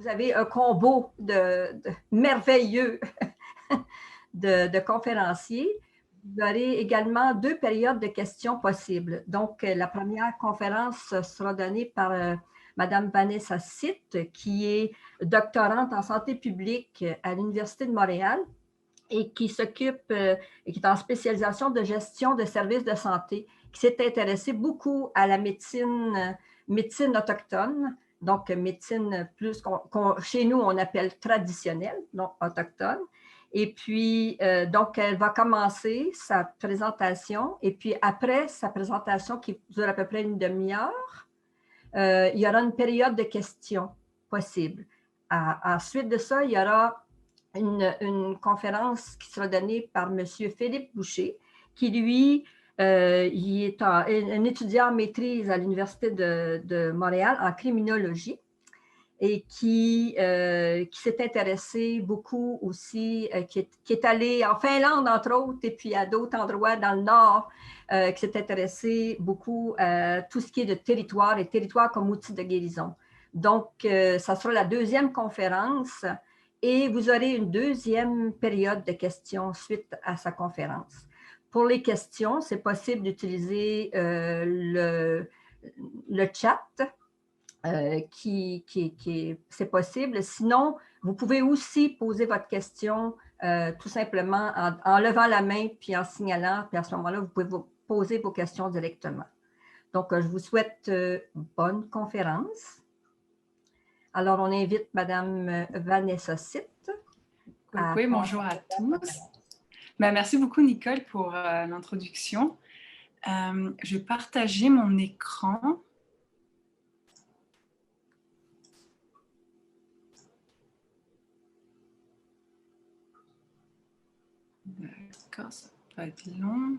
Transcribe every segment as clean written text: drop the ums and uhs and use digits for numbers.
vous avez un combo de merveilleux de conférenciers. Vous aurez également 2 périodes de questions possibles. Donc, la première conférence sera donnée par Madame Vanessa Sitt, qui est doctorante en santé publique à l'Université de Montréal et qui s'occupe et qui est en spécialisation de gestion de services de santé, qui s'est intéressée beaucoup à la médecine autochtone, donc médecine plus chez nous on appelle traditionnelle, donc autochtone. Et puis, donc, elle va commencer sa présentation et puis après sa présentation qui dure à peu près une demi-heure, il y aura une période de questions possible. Ensuite de ça, il y aura une conférence qui sera donnée par M. Philippe Boucher, qui lui, il est un étudiant en maîtrise à l'Université de Montréal en criminologie et qui s'est intéressé beaucoup aussi, qui est allé en Finlande, entre autres, et puis à d'autres endroits dans le Nord, qui s'est intéressé beaucoup à tout ce qui est de territoire et territoire comme outil de guérison. Donc, ça sera la deuxième conférence et vous aurez une deuxième période de questions suite à sa conférence. Pour les questions, c'est possible d'utiliser le chat, c'est possible. Sinon, vous pouvez aussi poser votre question tout simplement en levant la main puis en signalant, puis à ce moment-là, vous pouvez vous poser vos questions directement. Donc, je vous souhaite bonne conférence. Alors, on invite Madame Vanessa Sitt. Oui, bonjour à tous. Merci beaucoup, Nicole, pour l'introduction. Je vais partager mon écran. D'accord, ça va être long.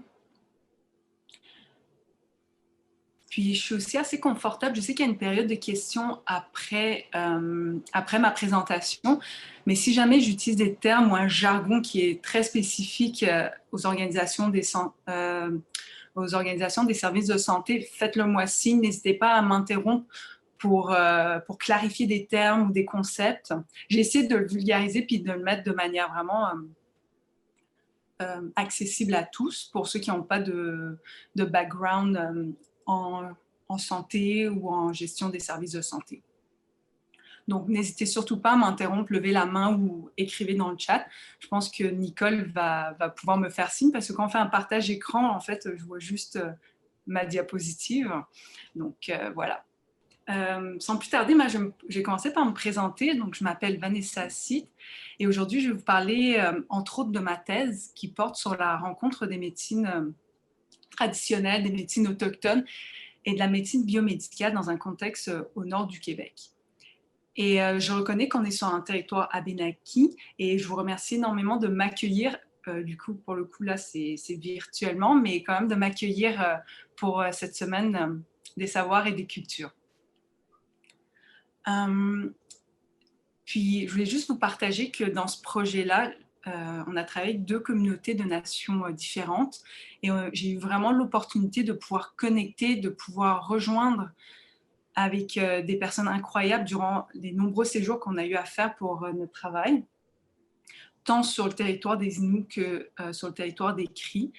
Puis, je suis aussi assez confortable. Je sais qu'il y a une période de questions après ma présentation. Mais si jamais j'utilise des termes ou un jargon qui est très spécifique aux organisations des services de santé, faites-le moi signe. N'hésitez pas à m'interrompre pour clarifier des termes ou des concepts. J'ai essayé de le vulgariser puis de le mettre de manière vraiment accessible à tous pour ceux qui n'ont pas de background en santé ou en gestion des services de santé. Donc, n'hésitez surtout pas à m'interrompre, levez la main ou écrivez dans le chat. Je pense que Nicole va pouvoir me faire signe parce que quand on fait un partage écran, en fait, je vois juste ma diapositive. Donc, voilà. Sans plus tarder, j'ai commencé par me présenter. Donc, je m'appelle Vanessa Sitt et aujourd'hui, je vais vous parler, entre autres, de ma thèse qui porte sur la rencontre des médecines traditionnelles, des médecines autochtones et de la médecine biomédicale dans un contexte au nord du Québec. Et je reconnais qu'on est sur un territoire abénaki et je vous remercie énormément de m'accueillir. Du coup, pour le coup, là, c'est virtuellement, mais quand même de m'accueillir pour cette semaine des savoirs et des cultures. Puis, je voulais juste vous partager que dans ce projet-là, on a travaillé avec 2 communautés de nations différentes et j'ai eu vraiment l'opportunité de pouvoir connecter, de pouvoir rejoindre avec des personnes incroyables durant les nombreux séjours qu'on a eu à faire pour notre travail, tant sur le territoire des Inuits que sur le territoire des Cris.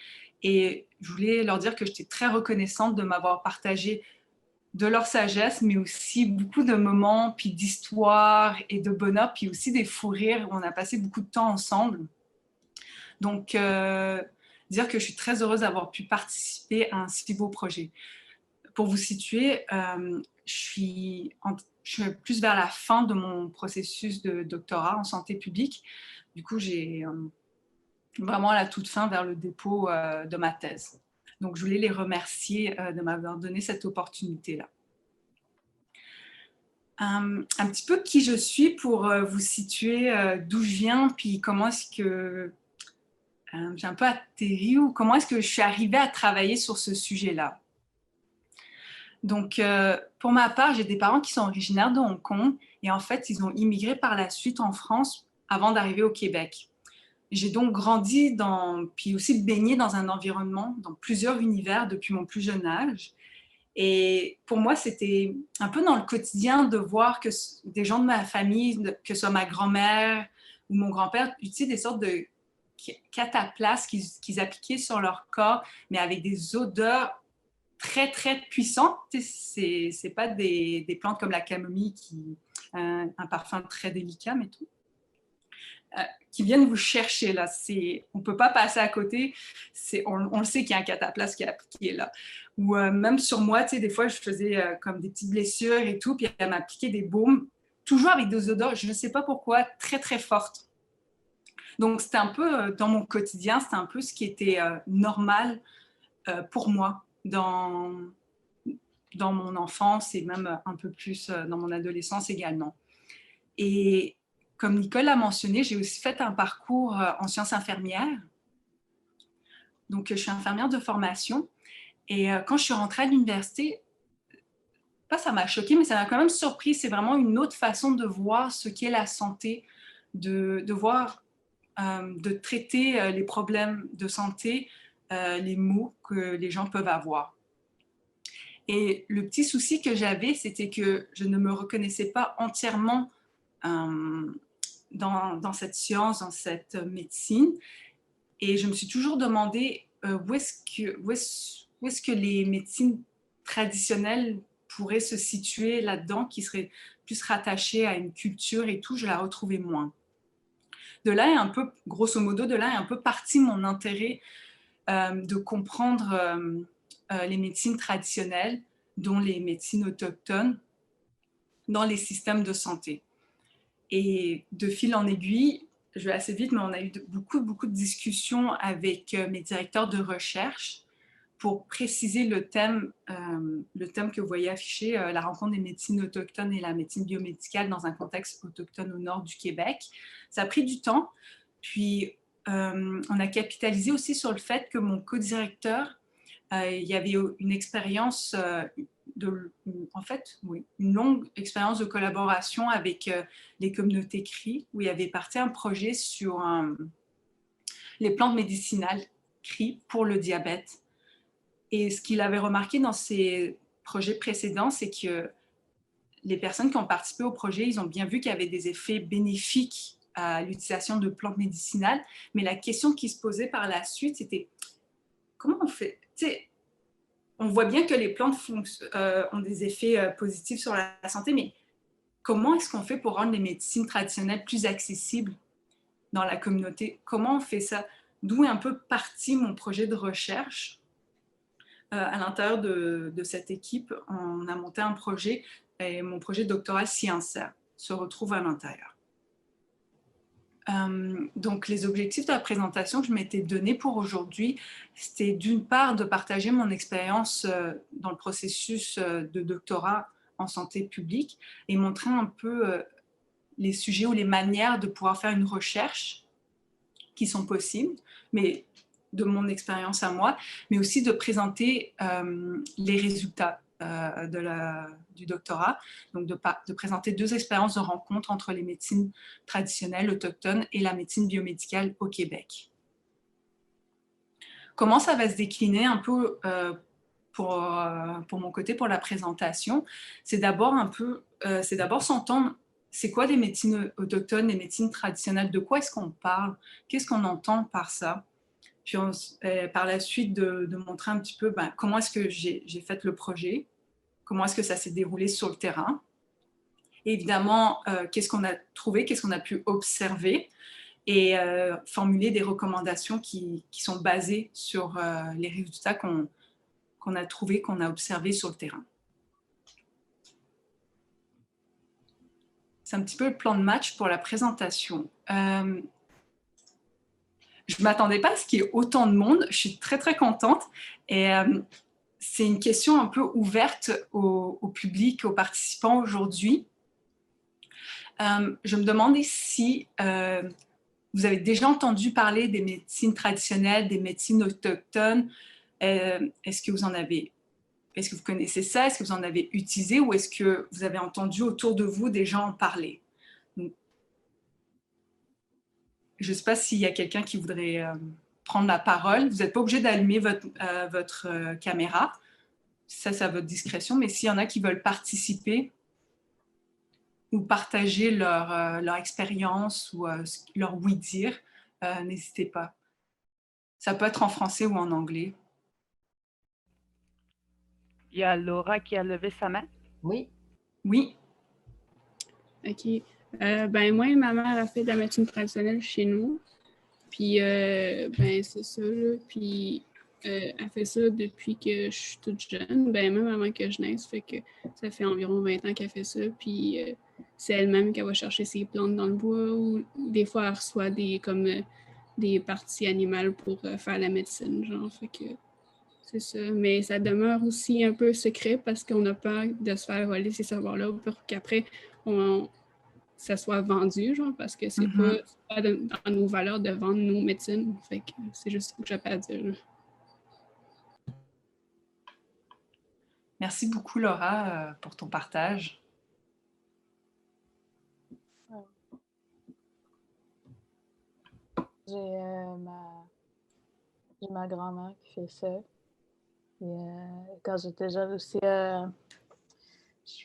Et je voulais leur dire que j'étais très reconnaissante de m'avoir partagé de leur sagesse, mais aussi beaucoup de moments, puis d'histoires et de bonheur, puis aussi des fous rires. On a passé beaucoup de temps ensemble. Donc, dire que je suis très heureuse d'avoir pu participer à un si beau projet. Pour vous situer, je suis plus vers la fin de mon processus de doctorat en santé publique. Du coup, j'ai vraiment à la toute fin vers le dépôt de ma thèse. Donc, je voulais les remercier de m'avoir donné cette opportunité-là. Un petit peu qui je suis pour vous situer d'où je viens, puis comment est-ce que j'ai un peu atterri ou comment est-ce que je suis arrivée à travailler sur ce sujet-là. Donc, pour ma part, j'ai des parents qui sont originaires de Hong Kong et en fait, ils ont immigré par la suite en France avant d'arriver au Québec. J'ai donc grandi puis aussi baigné dans un environnement, dans plusieurs univers depuis mon plus jeune âge. Et pour moi, c'était un peu dans le quotidien de voir que des gens de ma famille, que ce soit ma grand-mère ou mon grand-père, utilisaient des sortes de cataplasmes qu'ils appliquaient sur leur corps, mais avec des odeurs très, très puissantes. C'est pas des plantes comme la camomille qui a un parfum très délicat, mais tout. Qui viennent vous chercher là. On ne peut pas passer à côté. On le sait qu'il y a un cataplasme qui est là. Ou même sur moi, des fois, je faisais comme des petites blessures et tout, puis elle m'appliquait des baumes, toujours avec des odeurs, je ne sais pas pourquoi, très, très fortes. Donc, c'était un peu dans mon quotidien, c'était un peu ce qui était normal pour moi dans mon enfance et même un peu plus dans mon adolescence également. Et comme Nicole l'a mentionné, j'ai aussi fait un parcours en sciences infirmières. Donc, je suis infirmière de formation. Et quand je suis rentrée à l'université, pas ça m'a choquée, mais ça m'a quand même surpris. C'est vraiment une autre façon de voir ce qu'est la santé, de voir, de traiter les problèmes de santé, les maux que les gens peuvent avoir. Et le petit souci que j'avais, c'était que je ne me reconnaissais pas entièrement dans cette science, dans cette médecine. Et je me suis toujours demandé où est-ce que les médecines traditionnelles pourraient se situer là-dedans, qui seraient plus rattachées à une culture et tout. Je la retrouvais moins. De là est un peu, grosso modo, de là est un peu parti mon intérêt de comprendre les médecines traditionnelles, dont les médecines autochtones, dans les systèmes de santé. Et de fil en aiguille, je vais assez vite, mais on a eu beaucoup de discussions avec mes directeurs de recherche pour préciser le thème que vous voyez affiché, la rencontre des médecines autochtones et la médecine biomédicale dans un contexte autochtone au nord du Québec. Ça a pris du temps, puis on a capitalisé aussi sur le fait que mon co-directeur, il y avait une expérience une longue expérience de collaboration avec les communautés CRI, où il avait parti un projet sur les plantes médicinales CRI pour le diabète. Et ce qu'il avait remarqué dans ses projets précédents, c'est que les personnes qui ont participé au projet, ils ont bien vu qu'il y avait des effets bénéfiques à l'utilisation de plantes médicinales, mais la question qui se posait par la suite, c'était comment on fait? On voit bien que les plantes ont des effets positifs sur la santé, mais comment est-ce qu'on fait pour rendre les médecines traditionnelles plus accessibles dans la communauté? Comment on fait ça? D'où est un peu parti mon projet de recherche. À l'intérieur de cette équipe, on a monté un projet et mon projet doctoral Sciencer se retrouve à l'intérieur. Donc, les objectifs de la présentation que je m'étais donné pour aujourd'hui, c'était d'une part de partager mon expérience dans le processus de doctorat en santé publique et montrer un peu les sujets ou les manières de pouvoir faire une recherche qui sont possibles, mais de mon expérience à moi, mais aussi de présenter les résultats du doctorat, donc de présenter 2 expériences de rencontre entre les médecines traditionnelles autochtones et la médecine biomédicale au Québec. Comment ça va se décliner un peu pour mon côté, pour la présentation? C'est d'abord s'entendre, c'est quoi les médecines autochtones, les médecines traditionnelles, de quoi est-ce qu'on parle, qu'est-ce qu'on entend par ça? Puis par la suite de montrer un petit peu comment est-ce que j'ai fait le projet, comment est-ce que ça s'est déroulé sur le terrain. Et évidemment, qu'est-ce qu'on a trouvé, qu'est-ce qu'on a pu observer et formuler des recommandations qui sont basées sur les résultats qu'on a trouvés, qu'on a observés sur le terrain. C'est un petit peu le plan de match pour la présentation. Je ne m'attendais pas à ce qu'il y ait autant de monde. Je suis très, très contente. Et c'est une question un peu ouverte au public, aux participants aujourd'hui. Je me demandais si vous avez déjà entendu parler des médecines traditionnelles, des médecines autochtones. Est-ce que vous connaissez ça? Est-ce que vous en avez utilisé ou est-ce que vous avez entendu autour de vous des gens en parler? Je ne sais pas s'il y a quelqu'un qui voudrait prendre la parole. Vous n'êtes pas obligé d'allumer votre caméra. ça, c'est à votre discrétion, mais s'il y en a qui veulent participer ou partager leur expérience ou leur oui-dire, n'hésitez pas. Ça peut être en français ou en anglais. Il y a Laura qui a levé sa main. Oui. Oui. OK. Ben moi, ma mère a fait de la médecine traditionnelle chez nous. Puis, ben c'est ça, là. Puis, elle fait ça depuis que je suis toute jeune. Ben même avant que je naisse, fait que ça fait environ 20 ans qu'elle fait ça. Puis, c'est elle-même qui va chercher ses plantes dans le bois ou des fois, elle reçoit des parties animales pour faire la médecine, genre. Fait que c'est ça. Mais ça demeure aussi un peu secret parce qu'on a peur de se faire voler ces savoirs-là pour qu'après, ça soit vendu, genre, parce que c'est pas dans nos valeurs de vendre nos médecines. Fait que c'est juste ça que j'ai à dire. Là. Merci beaucoup, Laura, pour ton partage. J'ai ma grand-mère qui fait ça. Et, quand j'étais jeune aussi,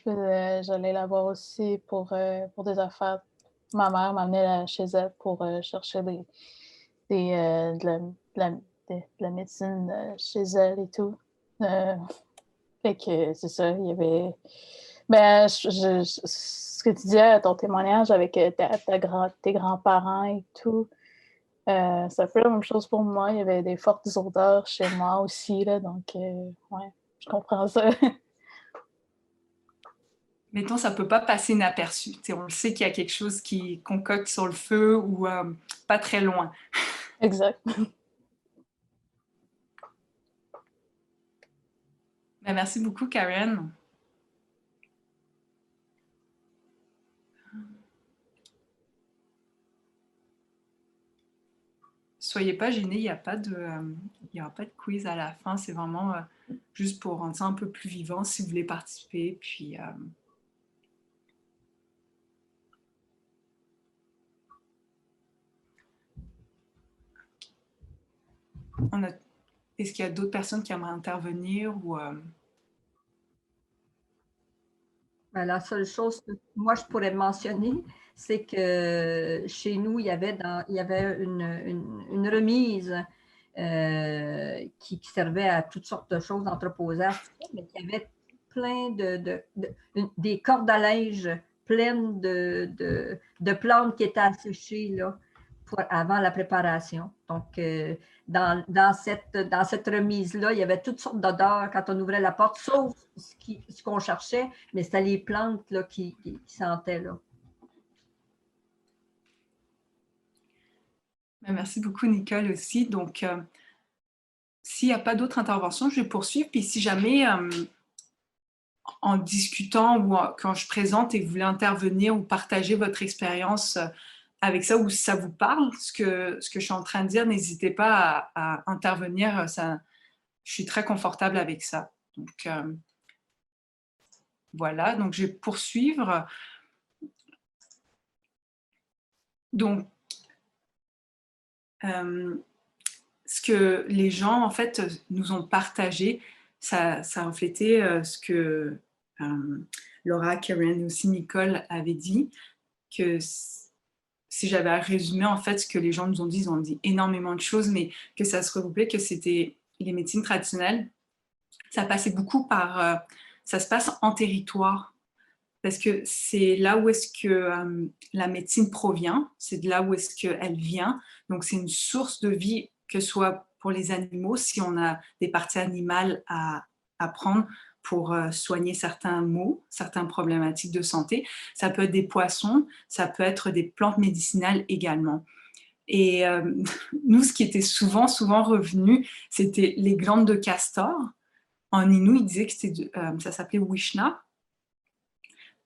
j'allais la voir aussi pour des affaires. Ma mère m'amenait chez elle pour chercher de la médecine chez elle et tout. Fait que c'est ça, il y avait... Ben, ce que tu disais, ton témoignage avec tes grands-parents et tout, c'est un peu la même chose pour moi. Il y avait des fortes odeurs chez moi aussi, là, donc ouais, je comprends ça. Mettons, ça ne peut pas passer inaperçu. On le sait qu'il y a quelque chose qui concocte sur le feu ou pas très loin. Exact. Ben, merci beaucoup, Karen. Soyez pas gênés, il n'y aura pas de quiz à la fin. C'est vraiment juste pour rendre ça un peu plus vivant si vous voulez participer. Puis, est-ce qu'il y a d'autres personnes qui aimeraient intervenir ou Ben, la seule chose que moi je pourrais mentionner, c'est que chez nous, il y avait une remise qui servait à toutes sortes de choses d'entreposage, mais il y avait plein des cordes à linge pleines de plantes qui étaient asséchées là, avant la préparation. Donc, dans cette remise-là, il y avait toutes sortes d'odeurs quand on ouvrait la porte, sauf ce qu'on cherchait, mais c'était les plantes là, qui sentaient. Là. Merci beaucoup, Nicole, aussi. Donc, s'il n'y a pas d'autres interventions, je vais poursuivre. Puis si jamais, en discutant ou quand je présente et vous voulez intervenir ou partager votre expérience avec ça ou si ça vous parle, ce que je suis en train de dire, n'hésitez pas à intervenir. Je suis très confortable avec ça. Donc, voilà. Donc, je vais poursuivre. Donc, ce que les gens, en fait, nous ont partagé, ça reflétait ce que Laura, Karen et aussi Nicole avaient dit, que si j'avais à résumer, en fait, ce que les gens nous ont dit, ils ont dit énormément de choses, mais que ça se regroupait, que c'était les médecines traditionnelles. Ça passait beaucoup par... ça se passe en territoire, parce que c'est là où est-ce que la médecine provient, c'est de là où est-ce qu'elle vient. Donc, c'est une source de vie, que ce soit pour les animaux, si on a des parties animales à prendre pour soigner certains maux, certaines problématiques de santé. Ça peut être des poissons, ça peut être des plantes médicinales également. Et nous, ce qui était souvent revenu, c'était les glandes de castor. En Innu, ils disaient que ça s'appelait Wishna.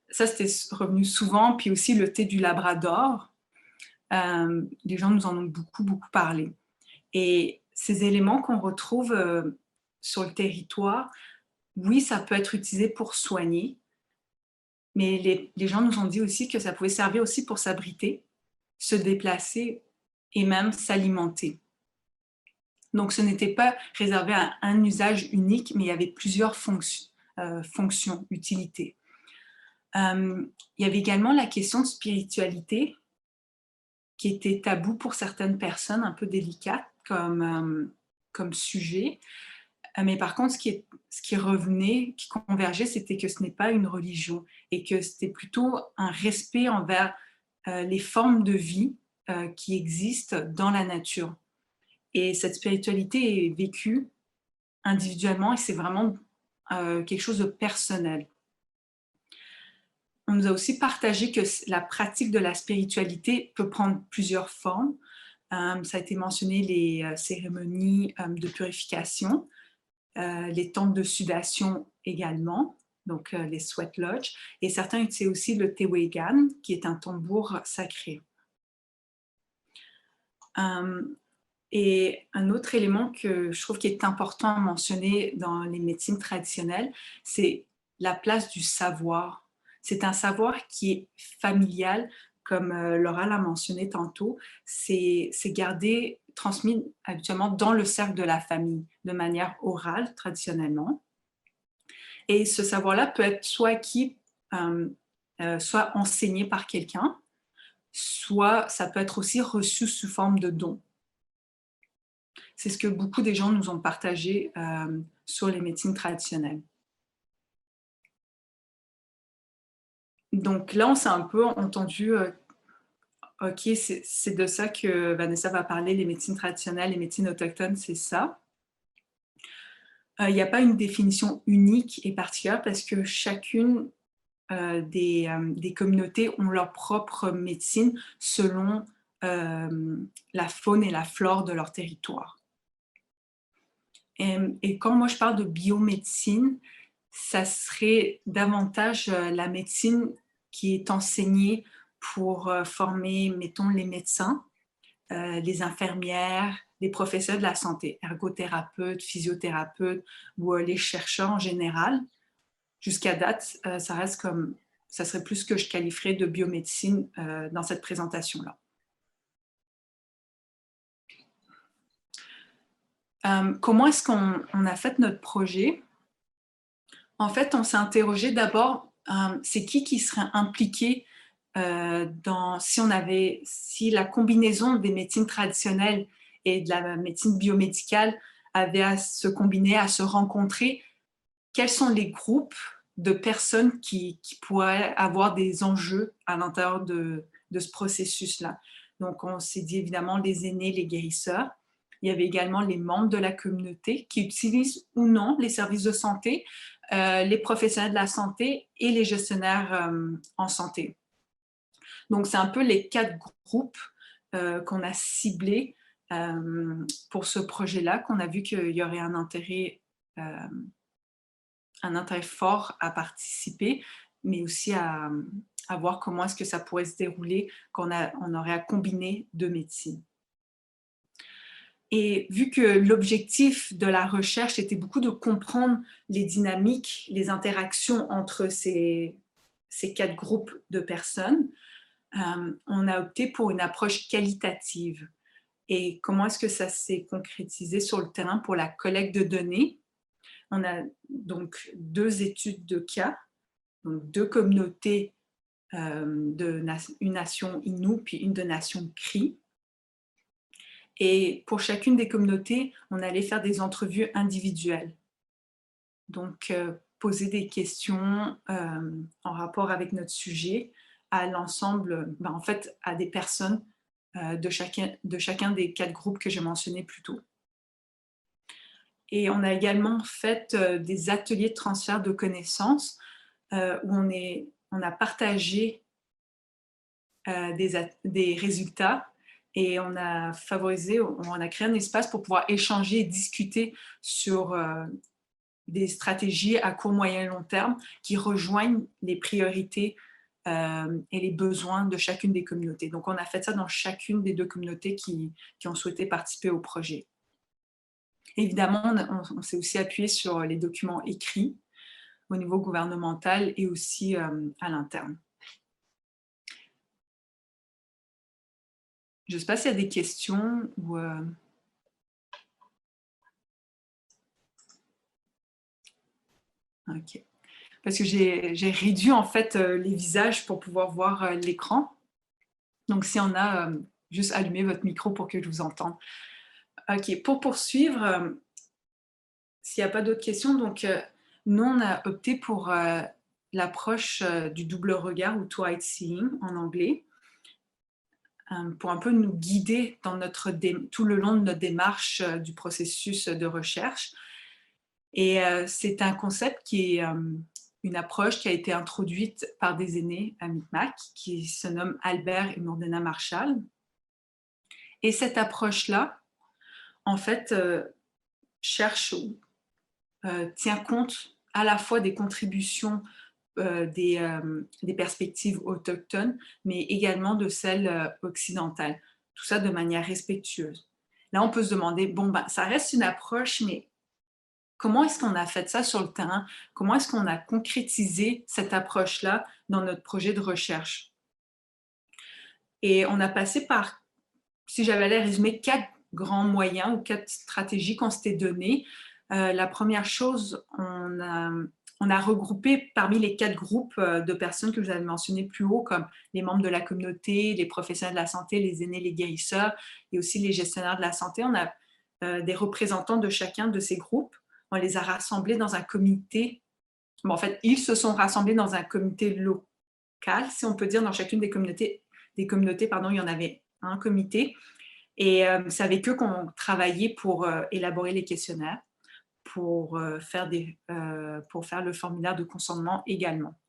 Ça, c'était revenu souvent. Puis aussi le thé du Labrador. Les gens nous en ont beaucoup, beaucoup parlé. Et ces éléments qu'on retrouve sur le territoire, oui, ça peut être utilisé pour soigner, mais les gens nous ont dit aussi que ça pouvait servir aussi pour s'abriter, se déplacer et même s'alimenter. Donc, ce n'était pas réservé à un usage unique, mais il y avait plusieurs fonctions, utilités. Il y avait également la question de spiritualité, qui était tabou pour certaines personnes, un peu délicate comme sujet. Mais par contre, ce qui revenait, qui convergeait, c'était que ce n'est pas une religion et que c'était plutôt un respect envers les formes de vie qui existent dans la nature. Et cette spiritualité est vécue individuellement et c'est vraiment quelque chose de personnel. On nous a aussi partagé que la pratique de la spiritualité peut prendre plusieurs formes. Ça a été mentionné les cérémonies de purification, les temps de sudation également, donc les sweat lodge, et certains utilisent aussi le tewegan, qui est un tambour sacré. Et un autre élément que je trouve qui est important à mentionner dans les médecines traditionnelles, c'est la place du savoir. C'est un savoir qui est familial, comme Laura l'a mentionné tantôt, c'est gardé, transmis habituellement dans le cercle de la famille, de manière orale, traditionnellement. Et ce savoir-là peut être soit acquis, soit enseigné par quelqu'un, soit ça peut être aussi reçu sous forme de don. C'est ce que beaucoup des gens nous ont partagé sur les médecines traditionnelles. Donc là, on s'est un peu entendu, OK, c'est de ça que Vanessa va parler, les médecines traditionnelles, les médecines autochtones, c'est ça. Il n'y a pas une définition unique et particulière parce que chacune des communautés ont leur propre médecine selon la faune et la flore de leur territoire. Et quand moi je parle de biomédecine, ça serait davantage la médecine qui est enseignée pour former, mettons, les médecins, les infirmières, les professionnels de la santé, ergothérapeutes, physiothérapeutes ou les chercheurs en général. Jusqu'à date, ça serait plus ce que je qualifierais de biomédecine dans cette présentation-là. Comment est-ce qu'on a fait notre projet? En fait, on s'est interrogé d'abord, c'est qui serait impliqué si la combinaison des médecines traditionnelles et de la médecine biomédicale avait à se combiner, à se rencontrer, quels sont les groupes de personnes qui pourraient avoir des enjeux à l'intérieur de ce processus-là. Donc, on s'est dit évidemment les aînés, les guérisseurs. Il y avait également les membres de la communauté qui utilisent ou non les services de santé, les professionnels de la santé et les gestionnaires en santé. Donc, c'est un peu les 4 groupes qu'on a ciblés pour ce projet-là, qu'on a vu qu'il y aurait un intérêt fort à participer, mais aussi à voir comment est-ce que ça pourrait se dérouler quand on aurait à combiner 2 médecines. Et vu que l'objectif de la recherche était beaucoup de comprendre les dynamiques, les interactions entre ces 4 groupes de personnes, on a opté pour une approche qualitative. Et comment est-ce que ça s'est concrétisé sur le terrain pour la collecte de données? On a donc 2 études de cas, donc 2 communautés, une nation Innu puis une de nation Cri. Et pour chacune des communautés, on allait faire des entrevues individuelles. Donc, poser des questions en rapport avec notre sujet à l'ensemble, en fait, à des personnes de chacun des 4 groupes que j'ai mentionnés plus tôt. Et on a également fait des ateliers de transfert de connaissances où on a partagé des résultats et on a créé un espace pour pouvoir échanger et discuter sur des stratégies à court, moyen et long terme qui rejoignent les priorités et les besoins de chacune des communautés. Donc, on a fait ça dans chacune des 2 communautés qui ont souhaité participer au projet. Évidemment, on s'est aussi appuyé sur les documents écrits au niveau gouvernemental et aussi à l'interne. Je ne sais pas s'il y a des questions ou... OK. Parce que j'ai réduit en fait les visages pour pouvoir voir l'écran. Donc, si on a, juste allumez votre micro pour que je vous entende. OK, pour poursuivre, s'il n'y a pas d'autres questions, donc nous, on a opté pour l'approche du double regard ou twice seeing en anglais, pour un peu nous guider dans tout le long de notre démarche du processus de recherche. Et c'est un concept qui est une approche qui a été introduite par des aînés à Micmac, qui se nomment Albert et Mordena Marshall. Et cette approche-là, en fait, cherche ou tient compte à la fois des contributions des perspectives autochtones, mais également de celles occidentales. Tout ça de manière respectueuse. Là, on peut se demander, bon, ben, ça reste une approche, mais comment est-ce qu'on a fait ça sur le terrain? Comment est-ce qu'on a concrétisé cette approche-là dans notre projet de recherche? Et on a passé par, si j'avais à les résumer, 4 grands moyens ou 4 stratégies qu'on s'était données. La première chose, on a regroupé parmi les 4 groupes de personnes que je vous avais mentionnées plus haut, comme les membres de la communauté, les professionnels de la santé, les aînés, les guérisseurs et aussi les gestionnaires de la santé. On a des représentants de chacun de ces groupes. On les a rassemblés dans un comité. Bon, en fait, ils se sont rassemblés dans un comité local, si on peut dire, dans chacune des communautés, il y en avait un comité. Et c'est avec eux qu'on travaillait pour élaborer les questionnaires, pour faire le formulaire de consentement également.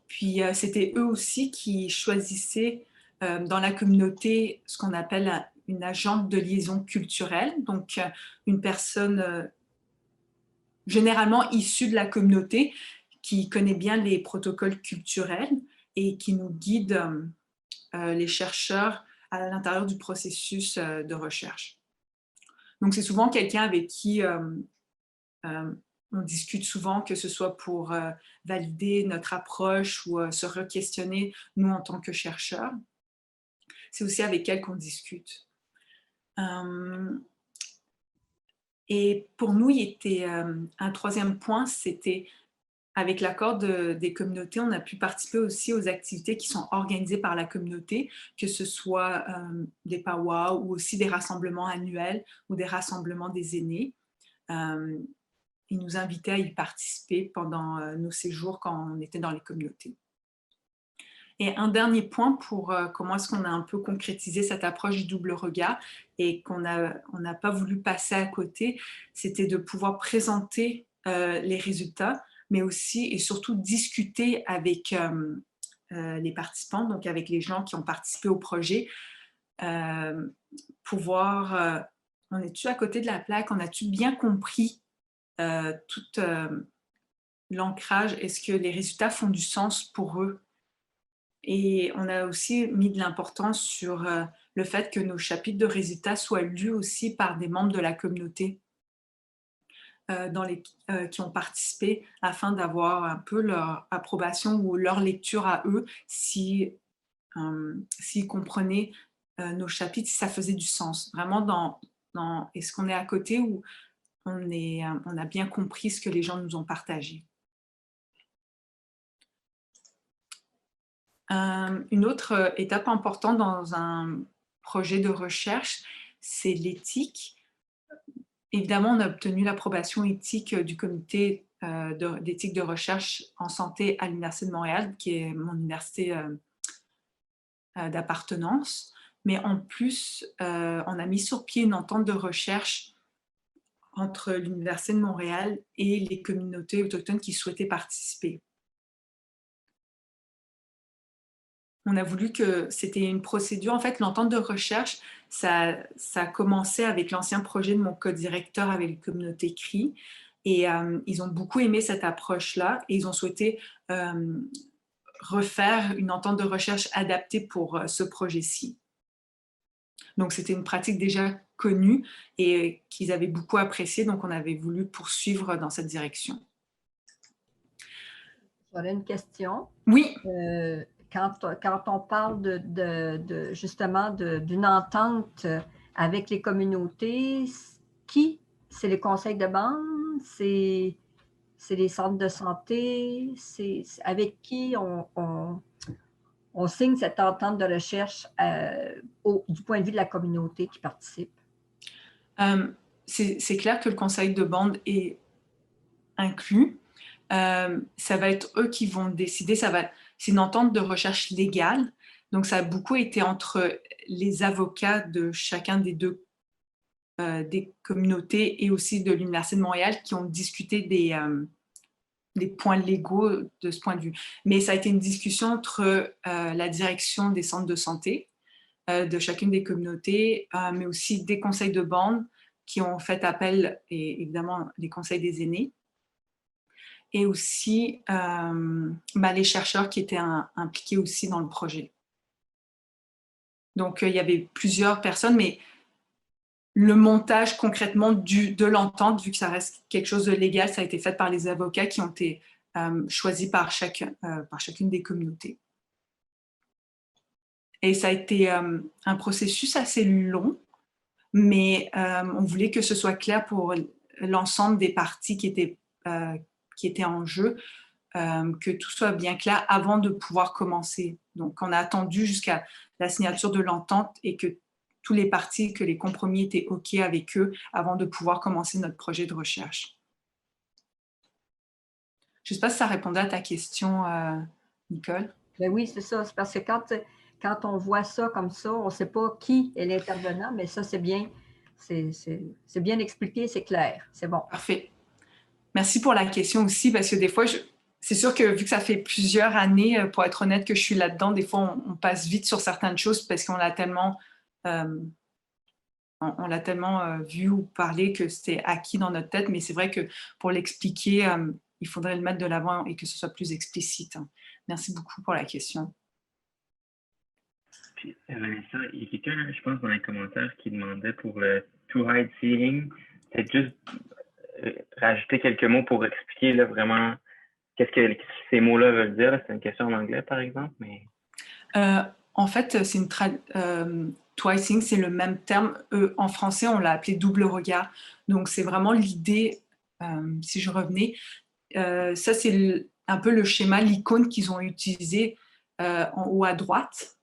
Puis, c'était eux aussi qui choisissaient dans la communauté ce qu'on appelle une agente de liaison culturelle, donc une personne généralement issue de la communauté qui connaît bien les protocoles culturels et qui nous guide les chercheurs à l'intérieur du processus de recherche. Donc, c'est souvent quelqu'un avec qui on discute souvent, que ce soit pour valider notre approche ou se re-questionner, nous, en tant que chercheurs. C'est aussi avec elle qu'on discute. Et pour nous, il était un troisième point, c'était avec l'accord des communautés, on a pu participer aussi aux activités qui sont organisées par la communauté, que ce soit des powwows ou aussi des rassemblements annuels ou des rassemblements des aînés. Ils nous invitaient à y participer pendant nos séjours quand on était dans les communautés. Et un dernier point pour comment est-ce qu'on a un peu concrétisé cette approche du double regard et qu'on n'a pas voulu passer à côté, c'était de pouvoir présenter les résultats, mais aussi et surtout discuter avec les participants, donc avec les gens qui ont participé au projet, pour voir, on est-tu à côté de la plaque, on a-tu bien compris tout l'ancrage, est-ce que les résultats font du sens pour eux? Et on a aussi mis de l'importance sur le fait que nos chapitres de résultats soient lus aussi par des membres de la communauté qui ont participé afin d'avoir un peu leur approbation ou leur lecture à eux s'ils comprenaient nos chapitres, si ça faisait du sens. Vraiment dans est-ce qu'on est à côté ou on a bien compris ce que les gens nous ont partagé. Une autre étape importante dans un projet de recherche, c'est l'éthique. Évidemment, on a obtenu l'approbation éthique du comité d'éthique de recherche en santé à l'Université de Montréal, qui est mon université d'appartenance. Mais en plus, on a mis sur pied une entente de recherche entre l'Université de Montréal et les communautés autochtones qui souhaitaient participer. On a voulu que c'était une procédure. En fait, l'entente de recherche, ça a commencé avec l'ancien projet de mon co-directeur avec les communautés CRI. Et ils ont beaucoup aimé cette approche-là et ils ont souhaité refaire une entente de recherche adaptée pour ce projet-ci. Donc, c'était une pratique déjà connue et qu'ils avaient beaucoup appréciée. Donc, on avait voulu poursuivre dans cette direction. J'aurais une question. Oui. Quand on parle justement d'une entente avec les communautés, c'est les conseils de bande? c'est les centres de santé, c'est avec qui on signe cette entente de recherche du point de vue de la communauté qui participe. C'est clair que le conseil de bande est inclus. Ça va être eux qui vont décider. C'est une entente de recherche légale. Donc, ça a beaucoup été entre les avocats de chacun des communautés et aussi de l'Université de Montréal qui ont discuté des points légaux de ce point de vue. Mais ça a été une discussion entre la direction des centres de santé de chacune des communautés, mais aussi des conseils de bande qui ont fait appel, et évidemment les conseils des aînés, et aussi les chercheurs qui étaient impliqués aussi dans le projet. Donc, il y avait plusieurs personnes, mais le montage concrètement de l'entente, vu que ça reste quelque chose de légal, ça a été fait par les avocats qui ont été choisis par chacune des communautés. Et ça a été un processus assez long, mais on voulait que ce soit clair pour l'ensemble des parties qui étaient en jeu, que tout soit bien clair avant de pouvoir commencer. Donc, on a attendu jusqu'à la signature de l'entente et que tous les parties, que les compromis étaient OK avec eux avant de pouvoir commencer notre projet de recherche. Je ne sais pas si ça répondait à ta question, Nicole. Ben oui, c'est ça. C'est parce que quand on voit ça comme ça, on ne sait pas qui est l'intervenant, mais ça, c'est bien expliqué, c'est clair. C'est bon. Parfait. Merci pour la question aussi, parce que des fois, c'est sûr que vu que ça fait plusieurs années, pour être honnête, que je suis là-dedans, des fois, on passe vite sur certaines choses parce qu'on l'a tellement, vu ou parlé que c'était acquis dans notre tête. Mais c'est vrai que pour l'expliquer, il faudrait le mettre de l'avant et que ce soit plus explicite. Merci beaucoup pour la question. Puis, Vanessa, il y a quelqu'un, je pense, dans les commentaires qui demandait pour le two-hide seating, peut-être juste rajouter quelques mots pour expliquer là, vraiment qu'est-ce que ces mots-là veulent dire. C'est une question en anglais, par exemple. Mais... en fait, c'est twicing, c'est le même terme. En français, on l'a appelé double regard. Donc, c'est vraiment l'idée, si je revenais, ça, c'est un peu le schéma, l'icône qu'ils ont utilisé en haut à droite,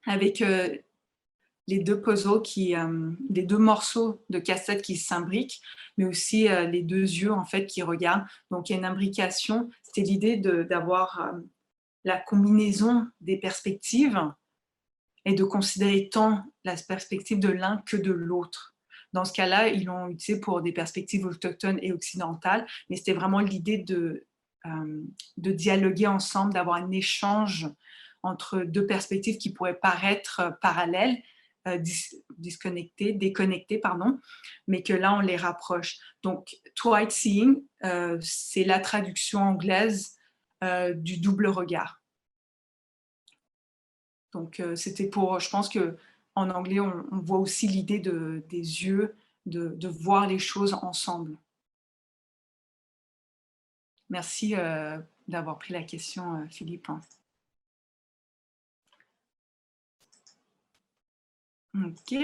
avec les deux puzzles, les deux morceaux de cassette qui s'imbriquent, mais aussi les deux yeux en fait qui regardent. Donc il y a une imbrication. C'était l'idée d'avoir la combinaison des perspectives et de considérer tant la perspective de l'un que de l'autre. Dans ce cas-là, ils l'ont utilisé pour des perspectives autochtones et occidentales, mais c'était vraiment l'idée de dialoguer ensemble, d'avoir un échange entre deux perspectives qui pourraient paraître parallèles, déconnectées, mais que là, on les rapproche. Donc, twilight seeing, c'est la traduction anglaise du double regard. Donc, c'était pour, je pense qu'en anglais, on voit aussi l'idée des yeux, de voir les choses ensemble. Merci d'avoir pris la question, Philippe. OK.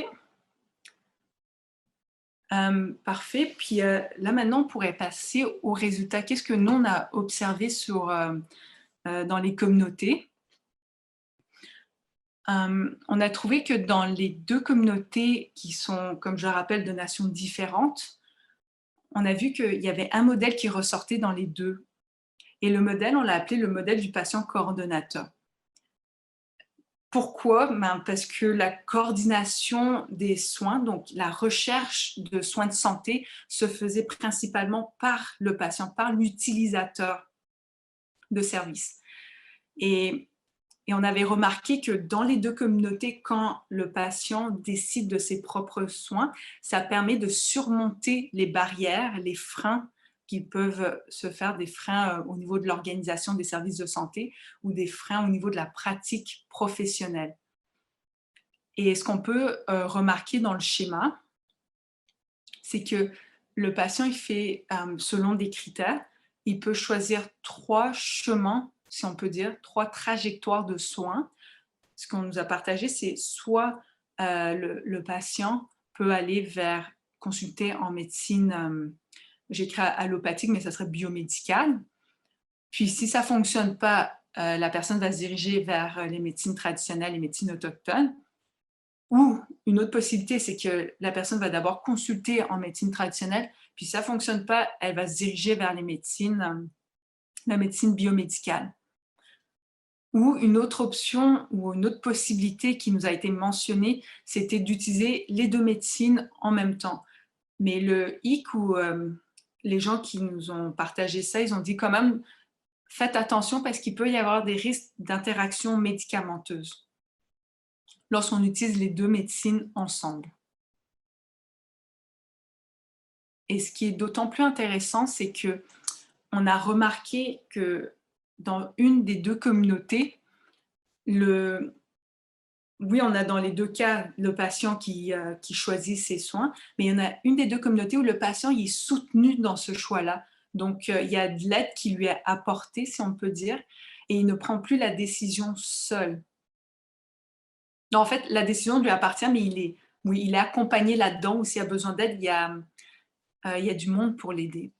Parfait. Puis là, maintenant, on pourrait passer aux résultats. Qu'est-ce que nous, on a observé dans les communautés? On a trouvé que dans les deux communautés qui sont, comme je le rappelle, de nations différentes, on a vu qu'il y avait un modèle qui ressortait dans les deux. Et le modèle, on l'a appelé le modèle du patient coordonnateur. Pourquoi? Parce que la coordination des soins, donc la recherche de soins de santé, se faisait principalement par le patient, par l'utilisateur de services. Et on avait remarqué que dans les deux communautés, quand le patient décide de ses propres soins, ça permet de surmonter les barrières, les freins qui peuvent se faire, des freins au niveau de l'organisation des services de santé ou des freins au niveau de la pratique professionnelle. Et ce qu'on peut remarquer dans le schéma, c'est que le patient, il fait, selon des critères, il peut choisir 3 chemins, si on peut dire, 3 trajectoires de soins. Ce qu'on nous a partagé, c'est soit le patient peut aller vers consulter en médecine j'écris allopathique, mais ça serait biomédical. Puis si ça ne fonctionne pas, la personne va se diriger vers les médecines traditionnelles, les médecines autochtones. Ou une autre possibilité, c'est que la personne va d'abord consulter en médecine traditionnelle, puis si ça ne fonctionne pas, elle va se diriger vers la médecine biomédicale. Ou une autre option ou une autre possibilité qui nous a été mentionnée, c'était d'utiliser les deux médecines en même temps. Mais le hic ou les gens qui nous ont partagé ça, ils ont dit quand même, faites attention parce qu'il peut y avoir des risques d'interaction médicamenteuse lorsqu'on utilise les deux médecines ensemble. Et ce qui est d'autant plus intéressant, c'est qu'on a remarqué que dans une des deux communautés, oui, on a dans les deux cas le patient qui choisit ses soins, mais il y en a une des deux communautés où le patient il est soutenu dans ce choix-là. Donc, il y a de l'aide qui lui est apportée, si on peut dire, et il ne prend plus la décision seul. Non, en fait, la décision lui appartient, mais il est accompagné là-dedans, ou s'il a besoin d'aide, il y a du monde pour l'aider.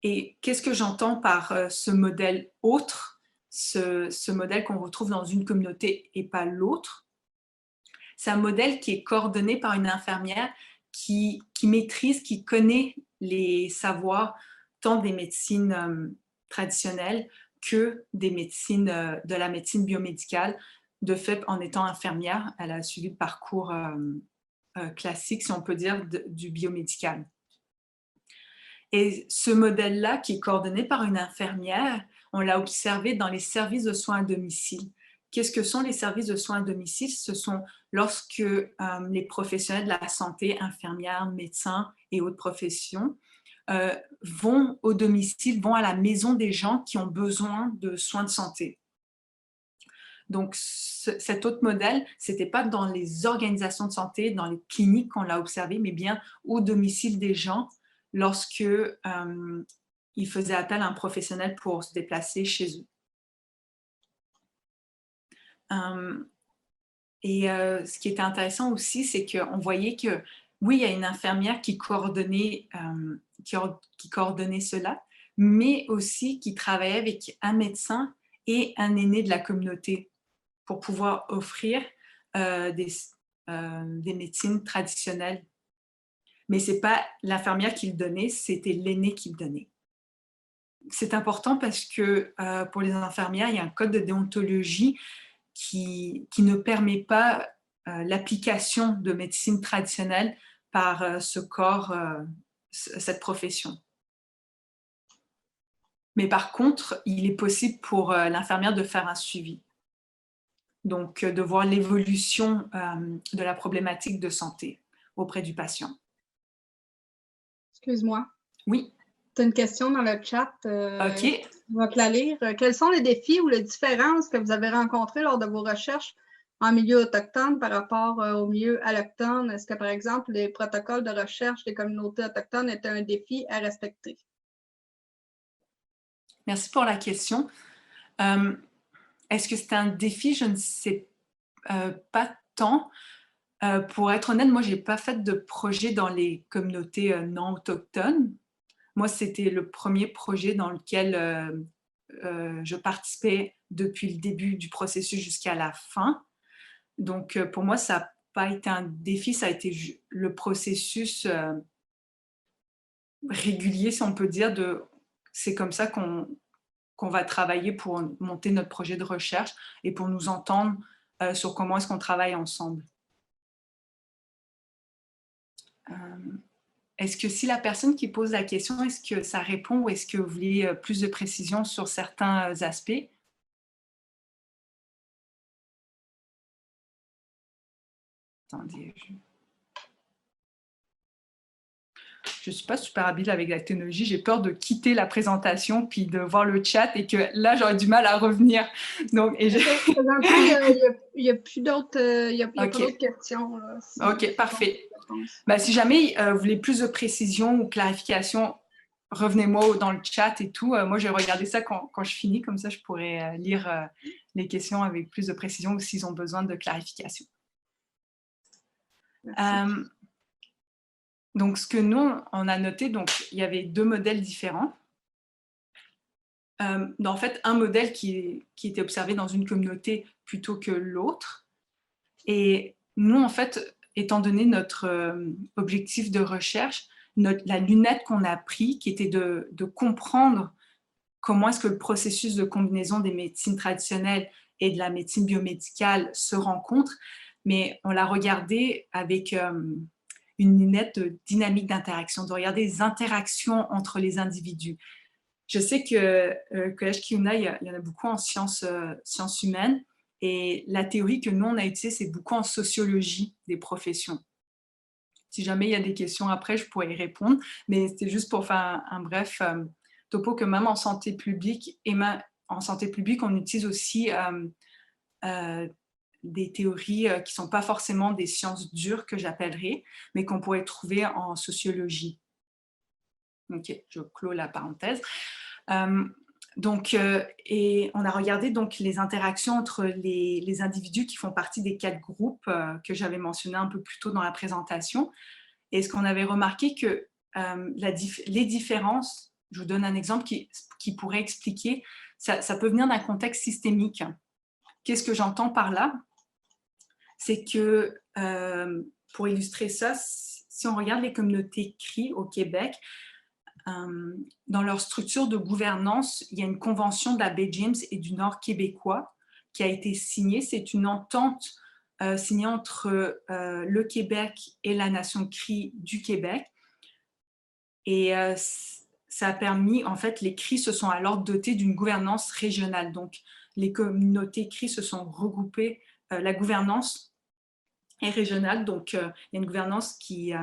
Et qu'est-ce que j'entends par ce modèle autre, ce modèle qu'on retrouve dans une communauté et pas l'autre? C'est un modèle qui est coordonné par une infirmière qui maîtrise, qui connaît les savoirs tant des médecines traditionnelles que des médecines, de la médecine biomédicale. De fait, en étant infirmière, elle a suivi le parcours classique, si on peut dire, du biomédical. Et ce modèle-là, qui est coordonné par une infirmière, on l'a observé dans les services de soins à domicile. Qu'est-ce que sont les services de soins à domicile? Ce sont lorsque les professionnels de la santé, infirmières, médecins et autres professions, vont au domicile, vont à la maison des gens qui ont besoin de soins de santé. Donc, cet autre modèle, ce n'était pas dans les organisations de santé, dans les cliniques qu'on l'a observé, mais bien au domicile des gens lorsque ils faisaient appel à un professionnel pour se déplacer chez eux. Ce qui était intéressant aussi, c'est qu'on voyait que, oui, il y a une infirmière qui coordonnait cela, mais aussi qui travaillait avec un médecin et un aîné de la communauté pour pouvoir offrir des médecines traditionnelles. Mais ce n'est pas l'infirmière qui le donnait, c'était l'aîné qui le donnait. C'est important parce que pour les infirmières, il y a un code de déontologie qui ne permet pas l'application de médecine traditionnelle par ce corps, cette profession. Mais par contre, il est possible pour l'infirmière de faire un suivi. Donc, de voir l'évolution de la problématique de santé auprès du patient. Excuse-moi. Oui. Tu as une question dans le chat. OK. Je vais te la lire. Quels sont les défis ou les différences que vous avez rencontrés lors de vos recherches en milieu autochtone par rapport au milieu allochtone? Est-ce que, par exemple, les protocoles de recherche des communautés autochtones étaient un défi à respecter? Merci pour la question. Est-ce que c'est un défi? Je ne sais pas tant. Pour être honnête, moi, je n'ai pas fait de projet dans les communautés non autochtones. Moi, c'était le premier projet dans lequel je participais depuis le début du processus jusqu'à la fin. Donc, pour moi, ça n'a pas été un défi, ça a été le processus régulier, si on peut dire. C'est comme ça qu'on va travailler pour monter notre projet de recherche et pour nous entendre sur comment est-ce qu'on travaille ensemble. Est-ce que si la personne qui pose la question, est-ce que ça répond ou est-ce que vous voulez plus de précision sur certains aspects? Attendez. Je ne suis pas super habile avec la technologie. J'ai peur de quitter la présentation puis de voir le chat et que là, j'aurais du mal à revenir. Donc, il n'y a plus d'autres pas d'autres questions. Là, OK, parfait. Si jamais vous voulez plus de précision ou clarification, revenez-moi dans le chat et tout. Moi, je vais regarder ça quand je finis. Comme ça, je pourrai lire les questions avec plus de précision ou s'ils ont besoin de clarification. Donc, ce que nous, on a noté, donc, il y avait 2 modèles différents. En fait, un modèle qui était observé dans une communauté plutôt que l'autre. Et nous, en fait, étant donné notre objectif de recherche, la lunette qu'on a pris, qui était de comprendre comment est-ce que le processus de combinaison des médecines traditionnelles et de la médecine biomédicale se rencontre, mais on l'a regardé avec une lunette de dynamique d'interaction, de regarder les interactions entre les individus. Je sais que Collège Kiuna, il y en a beaucoup en sciences humaines, et la théorie que nous, on a utilisée, c'est beaucoup en sociologie des professions. Si jamais il y a des questions après, je pourrais y répondre, mais c'était juste pour faire un bref topo que même en santé publique, on utilise aussi des théories qui ne sont pas forcément des sciences dures, que j'appellerais, mais qu'on pourrait trouver en sociologie. Ok, je clôt la parenthèse. Et on a regardé donc les interactions entre les individus qui font partie des 4 groupes que j'avais mentionnés un peu plus tôt dans la présentation. Et ce qu'on avait remarqué que les différences, je vous donne un exemple qui pourrait expliquer, ça peut venir d'un contexte systémique. Qu'est-ce que j'entends par là? C'est que, pour illustrer ça, si on regarde les communautés CRI au Québec, dans leur structure de gouvernance, il y a une convention de la baie James et du Nord québécois qui a été signée. C'est une entente signée entre le Québec et la nation CRI du Québec. Et ça a permis, en fait, les CRI se sont alors dotés d'une gouvernance régionale. Donc, les communautés CRI se sont regroupées. La gouvernance est régionale, donc il y a une gouvernance qui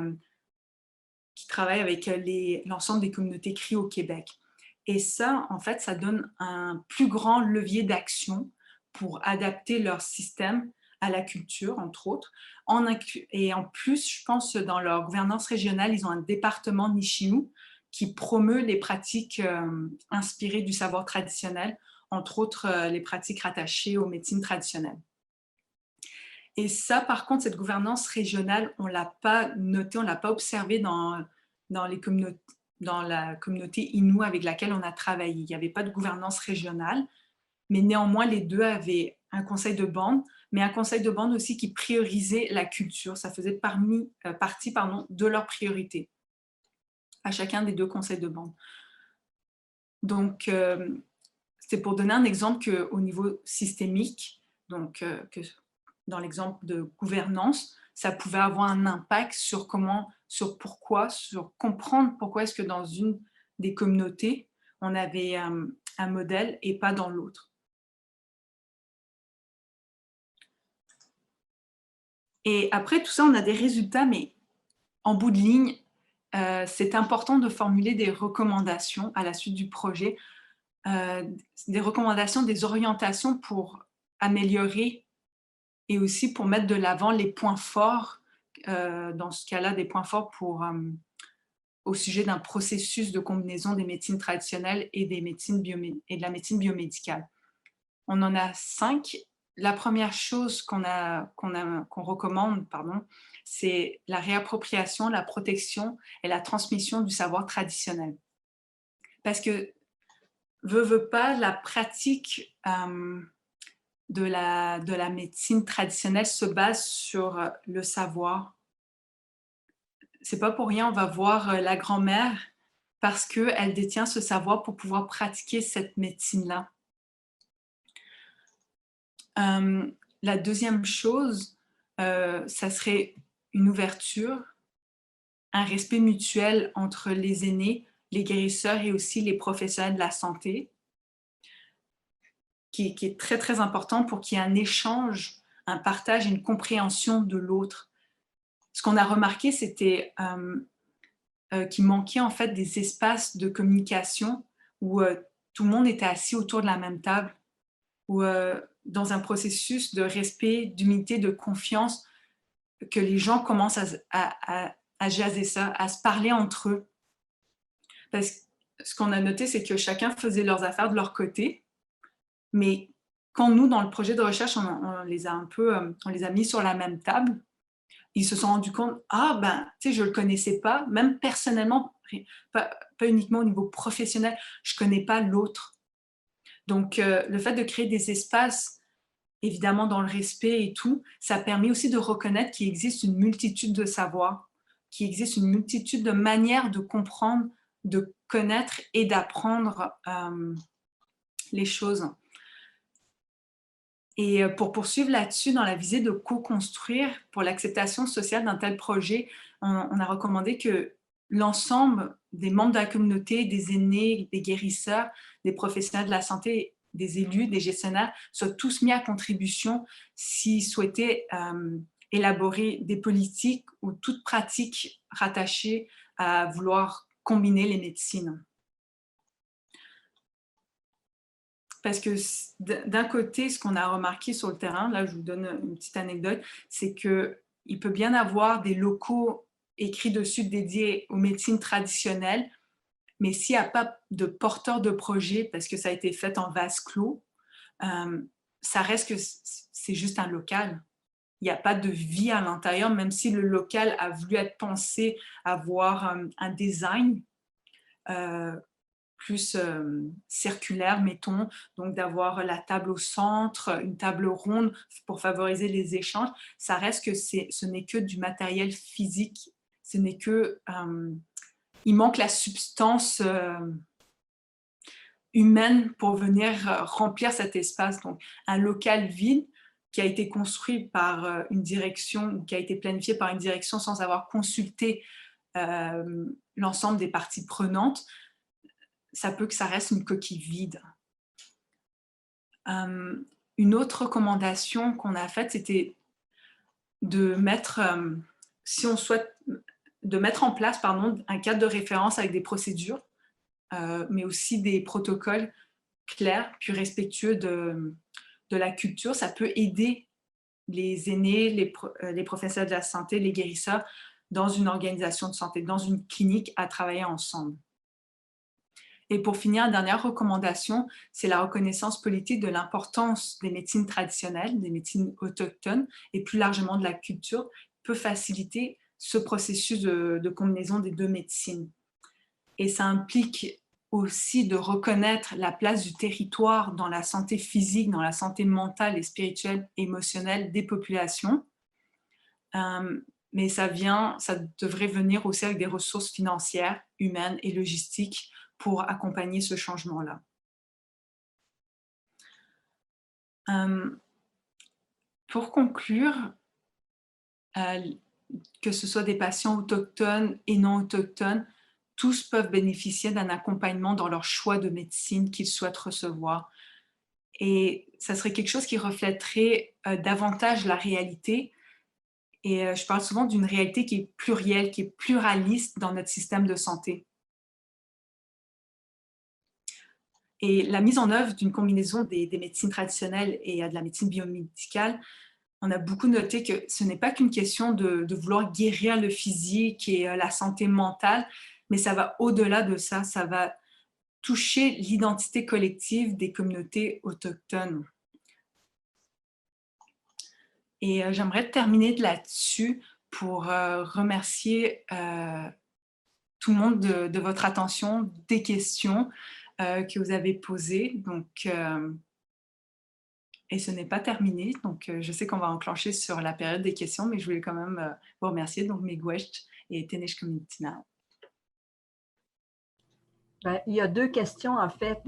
travaille avec l'ensemble des communautés CRI au Québec. Et ça, en fait, ça donne un plus grand levier d'action pour adapter leur système à la culture, entre autres. Et en plus, je pense, dans leur gouvernance régionale, ils ont un département Nishimu qui promeut les pratiques inspirées du savoir traditionnel, entre autres les pratiques rattachées aux médecines traditionnelles. Et ça, par contre, cette gouvernance régionale, on ne l'a pas notée, on ne l'a pas observée dans la communauté Innu avec laquelle on a travaillé. Il n'y avait pas de gouvernance régionale, mais néanmoins, les deux avaient un conseil de bande, mais un conseil de bande aussi qui priorisait la culture. Ça faisait partie de leurs priorités à chacun des 2 conseils de bande. Donc, c'est pour donner un exemple qu'au niveau systémique, donc dans l'exemple de gouvernance, ça pouvait avoir un impact sur comprendre pourquoi est-ce que dans une des communautés, on avait un modèle et pas dans l'autre. Et après tout ça, on a des résultats, mais en bout de ligne, c'est important de formuler des recommandations à la suite du projet, des recommandations, des orientations pour améliorer et aussi pour mettre de l'avant les points forts, dans ce cas-là, des points forts au sujet d'un processus de combinaison des médecines traditionnelles et de la médecine biomédicale. On en a 5. La première chose qu'on recommande, c'est la réappropriation, la protection et la transmission du savoir traditionnel. Parce que, veut pas, la pratique de la médecine traditionnelle se base sur le savoir. C'est pas pour rien, on va voir la grand-mère parce qu'elle détient ce savoir pour pouvoir pratiquer cette médecine-là. La deuxième chose, ça serait une ouverture, un respect mutuel entre les aînés, les guérisseurs et aussi les professionnels de la santé, qui est très, très important pour qu'il y ait un échange, un partage, une compréhension de l'autre. Ce qu'on a remarqué, c'était qu'il manquait en fait des espaces de communication où tout le monde était assis autour de la même table, où dans un processus de respect, d'humilité, de confiance, que les gens commencent à jaser ça, à se parler entre eux. Parce que ce qu'on a noté, c'est que chacun faisait leurs affaires de leur côté, mais quand nous, dans le projet de recherche, on les a mis sur la même table, ils se sont rendus compte, ah ben, tu sais, je ne le connaissais pas, même personnellement, pas uniquement au niveau professionnel, je ne connais pas l'autre. Donc, le fait de créer des espaces, évidemment dans le respect et tout, ça permet aussi de reconnaître qu'il existe une multitude de savoirs, qu'il existe une multitude de manières de comprendre, de connaître et d'apprendre les choses. Et pour poursuivre là-dessus, dans la visée de co-construire pour l'acceptation sociale d'un tel projet, on a recommandé que l'ensemble des membres de la communauté, des aînés, des guérisseurs, des professionnels de la santé, des élus, des gestionnaires, soient tous mis à contribution s'ils souhaitaient élaborer des politiques ou toute pratique rattachée à vouloir combiner les médecines. Parce que d'un côté, ce qu'on a remarqué sur le terrain, là je vous donne une petite anecdote, c'est qu'il peut bien avoir des locaux écrits dessus dédiés aux médecines traditionnelles, mais s'il n'y a pas de porteur de projet, parce que ça a été fait en vase clos, ça reste que c'est juste un local. Il n'y a pas de vie à l'intérieur, même si le local a voulu être pensé avoir un design plus circulaire, mettons, donc d'avoir la table au centre, une table ronde pour favoriser les échanges. Ça reste que ce n'est que du matériel physique, ce n'est que... il manque la substance humaine pour venir remplir cet espace. Donc, un local vide qui a été construit par une direction, ou qui a été planifié par une direction sans avoir consulté l'ensemble des parties prenantes, ça peut que ça reste une coquille vide. Une autre recommandation qu'on a faite, c'était de mettre, si on souhaite, de mettre en place un cadre de référence avec des procédures, mais aussi des protocoles clairs puis respectueux de la culture. Ça peut aider les aînés, les professionnels de la santé, les guérisseurs dans une organisation de santé, dans une clinique, à travailler ensemble. Et pour finir, une dernière recommandation, c'est la reconnaissance politique de l'importance des médecines traditionnelles, des médecines autochtones et plus largement de la culture, peut faciliter ce processus de combinaison des deux médecines. Et ça implique aussi de reconnaître la place du territoire dans la santé physique, dans la santé mentale et spirituelle et émotionnelle des populations. Mais ça devrait venir aussi avec des ressources financières, humaines et logistiques pour accompagner ce changement-là. Pour conclure, que ce soit des patients autochtones et non autochtones, tous peuvent bénéficier d'un accompagnement dans leur choix de médecine qu'ils souhaitent recevoir. Et ça serait quelque chose qui reflèterait davantage la réalité. Et je parle souvent d'une réalité qui est plurielle, qui est pluraliste dans notre système de santé. Et la mise en œuvre d'une combinaison des médecines traditionnelles et de la médecine biomédicale, on a beaucoup noté que ce n'est pas qu'une question de vouloir guérir le physique et la santé mentale, mais ça va au-delà de ça, ça va toucher l'identité collective des communautés autochtones. Et j'aimerais terminer là-dessus pour remercier tout le monde de votre attention, des questions que vous avez posées. Donc, et ce n'est pas terminé, donc je sais qu'on va enclencher sur la période des questions, mais je voulais quand même vous remercier, donc Miigwech et Ténish Community Now. Ben, il y a deux questions, en fait,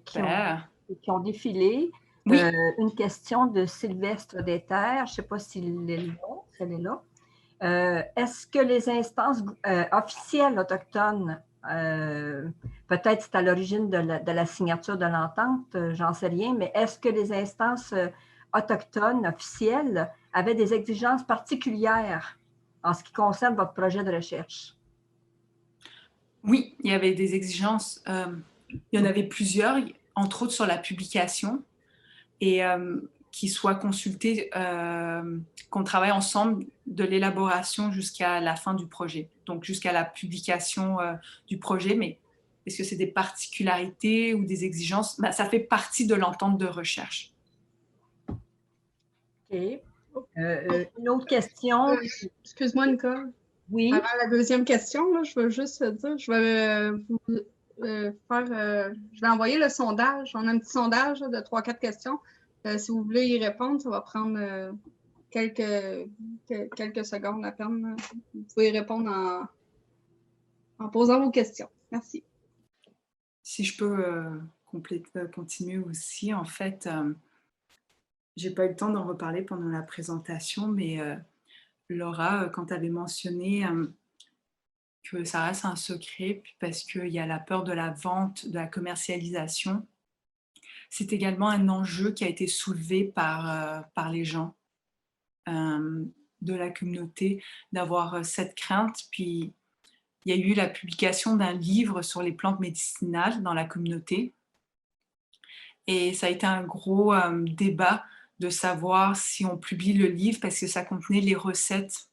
qui ont défilé. Oui. Une question de Sylvestre Déterre, je ne sais pas s'il est là. Est-ce que les instances officielles autochtones, peut-être c'est à l'origine de la signature de l'entente, j'en sais rien, mais est-ce que les instances autochtones officielles avaient des exigences particulières en ce qui concerne votre projet de recherche? Oui, il y avait des exigences. Il y en avait plusieurs, entre autres sur la publication, et qui soient consultés, qu'on travaille ensemble de l'élaboration jusqu'à la fin du projet, donc jusqu'à la publication du projet. Mais est-ce que c'est des particularités ou des exigences? Ça fait partie de l'entente de recherche. OK. Une autre question. Excuse-moi, Nicole. Oui. Avant la deuxième question, là, je veux juste dire, je vais je vais envoyer le sondage. On a un petit sondage là, de 3-4 questions. Si vous voulez y répondre, ça va prendre quelques secondes à peine. Vous pouvez y répondre en posant vos questions. Merci. Si je peux continuer aussi, en fait, j'ai pas eu le temps d'en reparler pendant la présentation, mais Laura, quand tu avais mentionné que ça reste un secret, puis parce qu'il y a la peur de la vente, de la commercialisation, c'est également un enjeu qui a été soulevé par les gens de la communauté, d'avoir cette crainte. Puis il y a eu la publication d'un livre sur les plantes médicinales dans la communauté. Et ça a été un gros débat de savoir si on publie le livre parce que ça contenait les recettes.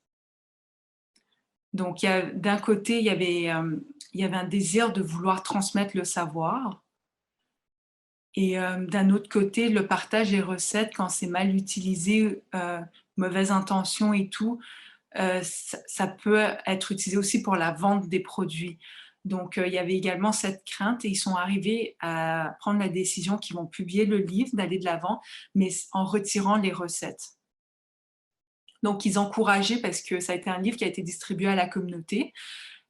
Donc, d'un côté, il y avait un désir de vouloir transmettre le savoir. Et d'un autre côté, le partage des recettes, quand c'est mal utilisé, mauvaise intention et tout, ça peut être utilisé aussi pour la vente des produits. Donc, il y avait également cette crainte et ils sont arrivés à prendre la décision qu'ils vont publier le livre, d'aller de l'avant, mais en retirant les recettes. Donc, ils encourageaient, parce que ça a été un livre qui a été distribué à la communauté,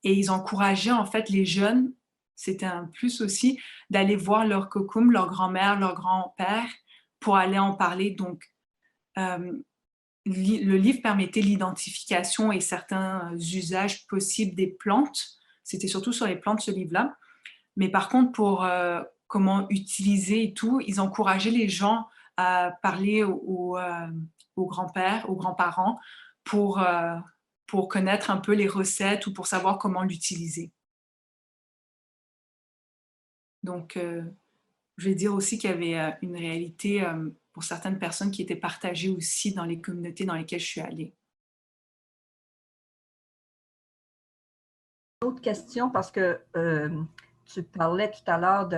et ils encourageaient en fait les jeunes, c'était un plus aussi, d'aller voir leur cocum, leur grand-mère, leur grand-père, pour aller en parler. Donc, le livre permettait l'identification et certains usages possibles des plantes. C'était surtout sur les plantes, ce livre-là. Mais par contre, pour comment utiliser et tout, ils encourageaient les gens à parler aux grands-pères, aux grands-parents pour connaître un peu les recettes ou pour savoir comment l'utiliser. Donc, je vais dire aussi qu'il y avait une réalité pour certaines personnes qui étaient partagées aussi dans les communautés dans lesquelles je suis allée. Autre question, parce que tu parlais tout à l'heure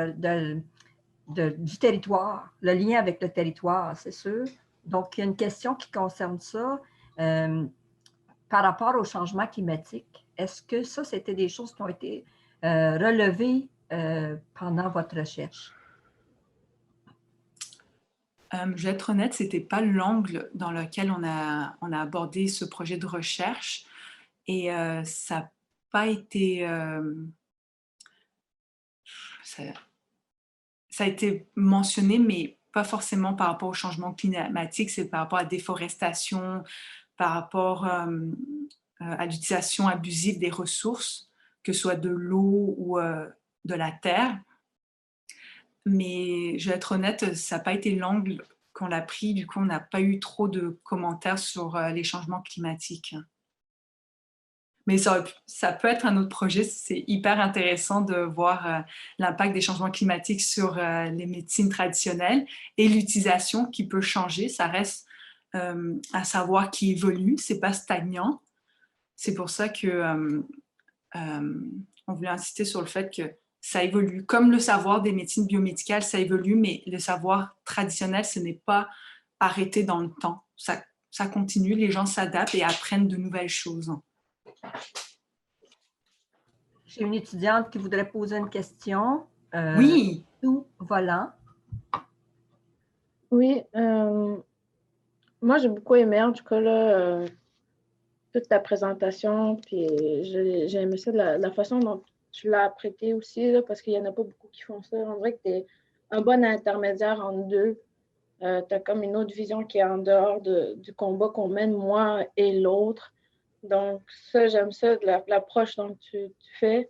du territoire, le lien avec le territoire, c'est sûr. Donc, il y a une question qui concerne ça par rapport au changement climatique. Est-ce que ça, c'était des choses qui ont été relevées pendant votre recherche? Je vais être honnête, ce n'était pas l'angle dans lequel on a abordé ce projet de recherche et ça n'a pas été... ça a été mentionné, mais pas forcément par rapport au changement climatique, c'est par rapport à la déforestation, par rapport à l'utilisation abusive des ressources, que ce soit de l'eau ou de la terre. Mais je vais être honnête, ça n'a pas été l'angle qu'on l'a pris. Du coup, on n'a pas eu trop de commentaires sur les changements climatiques. Mais ça peut être un autre projet. C'est hyper intéressant de voir l'impact des changements climatiques sur les médecines traditionnelles et l'utilisation qui peut changer. Ça reste un savoir qui évolue, c'est pas stagnant. C'est pour ça que on voulait insister sur le fait que ça évolue. Comme le savoir des médecines biomédicales, ça évolue, mais le savoir traditionnel, ce n'est pas arrêté dans le temps. Ça continue, les gens s'adaptent et apprennent de nouvelles choses. J'ai une étudiante qui voudrait poser une question. Oui. Tout volant. Oui, moi j'ai beaucoup aimé en tout cas là, toute ta présentation, puis j'ai aimé ça de la façon dont tu l'as apprêté aussi, là, parce qu'il n'y en a pas beaucoup qui font ça. On dirait que tu es un bon intermédiaire entre deux. Tu as comme une autre vision qui est en dehors du combat qu'on mène, moi et l'autre. Donc, ça, j'aime ça, de l'approche dont tu fais.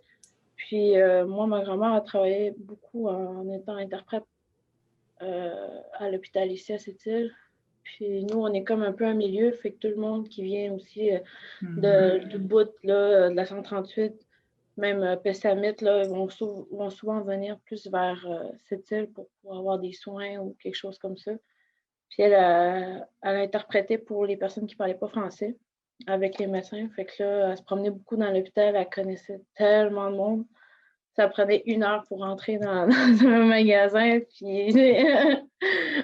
Puis, moi, ma grand-mère a travaillé beaucoup en étant interprète à l'hôpital ici à Sept-Îles. Puis, nous, on est comme un peu un milieu, fait que tout le monde qui vient aussi du bout là, de la 138, même Pessamit, là, vont souvent venir plus vers Sept-Îles pour avoir des soins ou quelque chose comme ça. Puis elle a interprété pour les personnes qui ne parlaient pas français avec les médecins. Fait que là, elle se promenait beaucoup dans l'hôpital, elle connaissait tellement de monde. ça prenait 1 heure pour rentrer dans un magasin, puis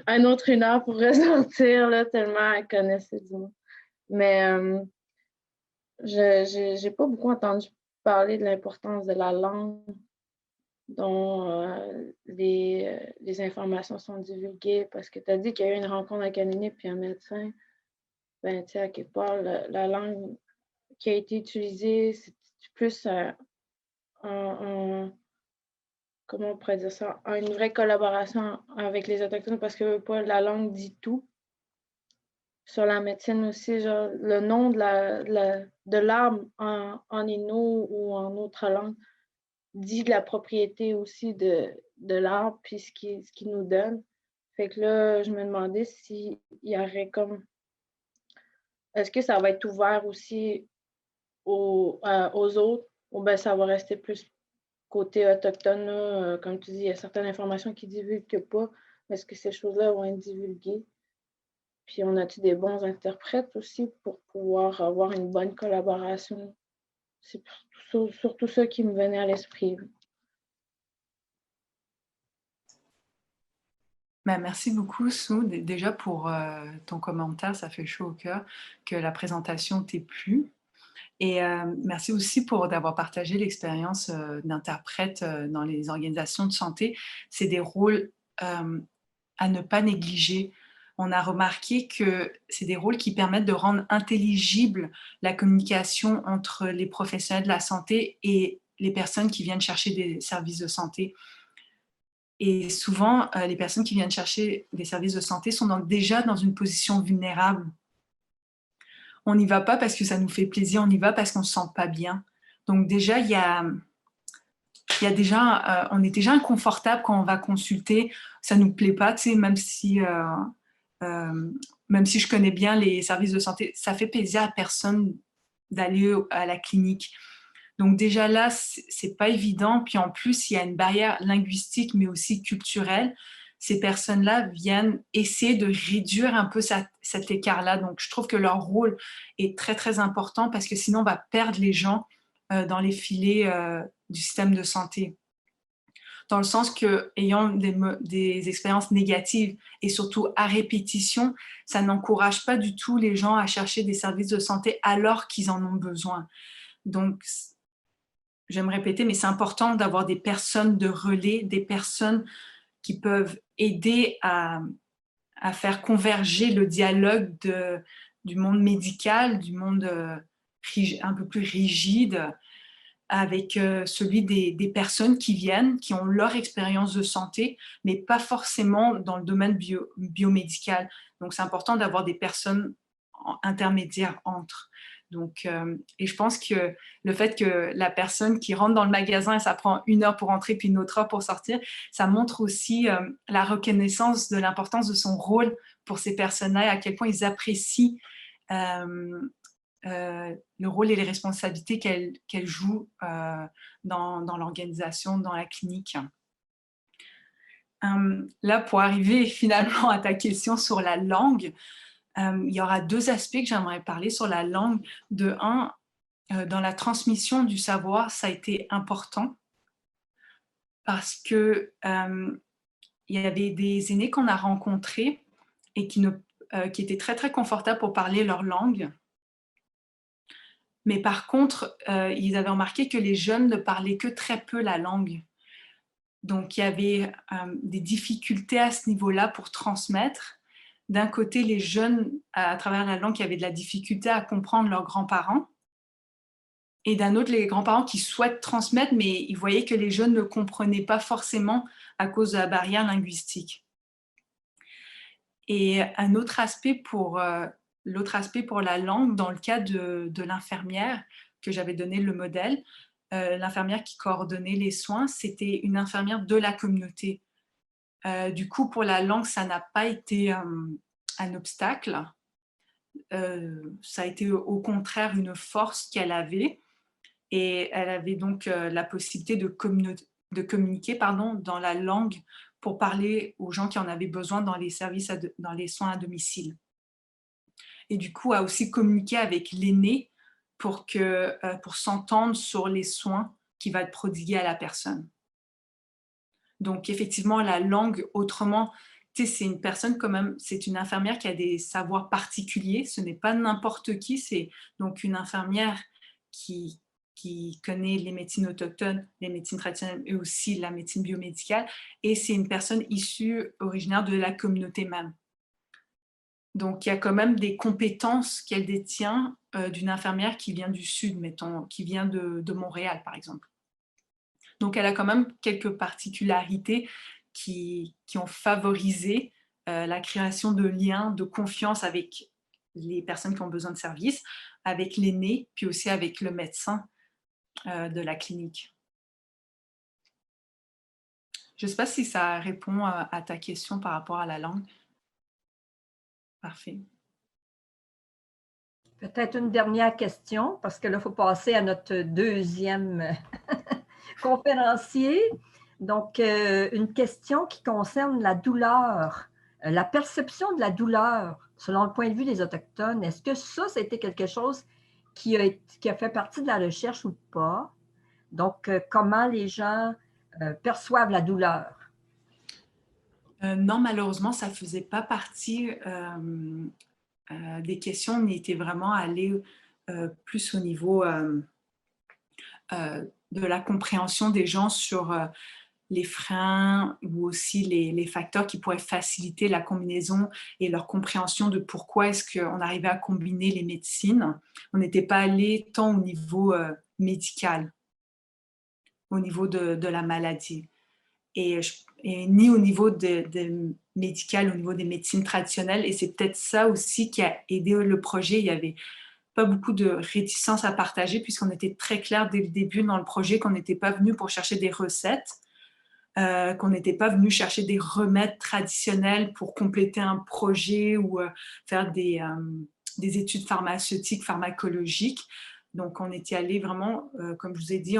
un autre 1 heure pour ressortir, là, tellement elle connaissait du monde. Mais je n'ai pas beaucoup entendu parler de l'importance de la langue dont les informations sont divulguées, parce que tu as dit qu'il y a eu une rencontre avec un aîné puis un médecin. Ben, tu sais, à quelque part, la langue qui a été utilisée, c'est plus comment on pourrait dire ça, une vraie collaboration avec les Autochtones, parce que pas, la langue dit tout. Sur la médecine aussi, genre, le nom de l'arbre en Innu ou en autre langue dit de la propriété aussi de l'arbre, puis ce qu'il nous donne. Fait que là, je me demandais s'il y aurait comme... Est-ce que ça va être ouvert aussi aux autres, ou bien ça va rester plus côté autochtone, là, comme tu dis, il y a certaines informations qui ne divulguent pas, mais est-ce que ces choses-là vont être divulguées? Puis on a-tu des bons interprètes aussi pour pouvoir avoir une bonne collaboration? C'est surtout ça qui me venait à l'esprit. Ben, merci beaucoup, Sue, déjà pour ton commentaire, ça fait chaud au cœur que la présentation t'ait plu. Et merci aussi d'avoir partagé l'expérience d'interprète dans les organisations de santé. C'est des rôles à ne pas négliger. On a remarqué que c'est des rôles qui permettent de rendre intelligible la communication entre les professionnels de la santé et les personnes qui viennent chercher des services de santé. Et souvent, les personnes qui viennent chercher des services de santé sont déjà dans une position vulnérable. On n'y va pas parce que ça nous fait plaisir, on y va parce qu'on ne se sent pas bien. Donc déjà, on est déjà inconfortable quand on va consulter. Ça ne nous plaît pas, tu sais, même si je connais bien les services de santé, ça fait plaisir à personne d'aller à la clinique. Donc déjà là, c'est pas évident. Puis en plus, il y a une barrière linguistique, mais aussi culturelle. Ces personnes-là viennent essayer de réduire un peu cet écart-là. Donc je trouve que leur rôle est très, très important parce que sinon, on va perdre les gens dans les filets du système de santé. Dans le sens qu'ayant des expériences négatives et surtout à répétition, ça n'encourage pas du tout les gens à chercher des services de santé alors qu'ils en ont besoin. Donc, je vais me répéter, mais c'est important d'avoir des personnes de relais, des personnes qui peuvent aider à faire converger le dialogue du monde médical, du monde un peu plus rigide, avec celui des personnes qui viennent, qui ont leur expérience de santé, mais pas forcément dans le domaine biomédical. Donc, c'est important d'avoir des personnes intermédiaires entre. Donc, et je pense que le fait que la personne qui rentre dans le magasin et ça prend 1 heure pour entrer puis une autre heure pour sortir, ça montre aussi la reconnaissance de l'importance de son rôle pour ces personnes-là, à quel point ils apprécient le rôle et les responsabilités qu'elle joue dans l'organisation, dans la clinique. Là, pour arriver finalement à ta question sur la langue, il y aura 2 aspects que j'aimerais parler sur la langue. De un, dans la transmission du savoir, ça a été important parce que il y avait des aînés qu'on a rencontrés et qui étaient très, très confortables pour parler leur langue. Mais par contre, ils avaient remarqué que les jeunes ne parlaient que très peu la langue. Donc, il y avait des difficultés à ce niveau-là pour transmettre. D'un côté, les jeunes, à travers la langue, qui avaient de la difficulté à comprendre leurs grands-parents. Et d'un autre, les grands-parents qui souhaitent transmettre, mais ils voyaient que les jeunes ne comprenaient pas forcément à cause de la barrière linguistique. Et un autre aspect pour la langue, dans le cas de l'infirmière, que j'avais donné le modèle, l'infirmière qui coordonnait les soins, c'était une infirmière de la communauté. Du coup, pour la langue, ça n'a pas été un obstacle. Ça a été au contraire une force qu'elle avait. Et elle avait donc la possibilité de communiquer dans la langue pour parler aux gens qui en avaient besoin dans les services, dans les soins à domicile. Et du coup, a aussi communiqué avec l'aîné pour s'entendre sur les soins qui va être prodigué à la personne. Donc, effectivement, la langue, autrement, c'est une personne quand même, c'est une infirmière qui a des savoirs particuliers, ce n'est pas n'importe qui, c'est donc une infirmière qui connaît les médecines autochtones, les médecines traditionnelles et aussi la médecine biomédicale, et c'est une personne issue, originaire de la communauté même. Donc, il y a quand même des compétences qu'elle détient d'une infirmière qui vient du Sud, mettons, qui vient de Montréal, par exemple. Donc, elle a quand même quelques particularités qui ont favorisé la création de liens de confiance avec les personnes qui ont besoin de services, avec l'aîné, puis aussi avec le médecin de la clinique. Je ne sais pas si ça répond à ta question par rapport à la langue. Parfait. Peut-être une dernière question, parce que là, il faut passer à notre deuxième conférencier. Donc, une question qui concerne la douleur, la perception de la douleur selon le point de vue des Autochtones. Est-ce que ça a été quelque chose qui a fait partie de la recherche ou pas? Donc, comment les gens perçoivent la douleur? Non, malheureusement, ça ne faisait pas partie des questions. On était vraiment allé plus au niveau de la compréhension des gens sur les freins ou aussi les facteurs qui pourraient faciliter la combinaison et leur compréhension de pourquoi est-ce qu'on arrivait à combiner les médecines. On n'était pas allé tant au niveau médical, au niveau de la maladie, et ni au niveau médical, au niveau des médecines traditionnelles. Et c'est peut-être ça aussi qui a aidé le projet. Il n'y avait pas beaucoup de réticence à partager, puisqu'on était très clair dès le début dans le projet qu'on n'était pas venu pour chercher des recettes, qu'on n'était pas venu chercher des remèdes traditionnels pour compléter un projet ou faire des études pharmaceutiques, pharmacologiques. Donc, on était allé vraiment, comme je vous ai dit,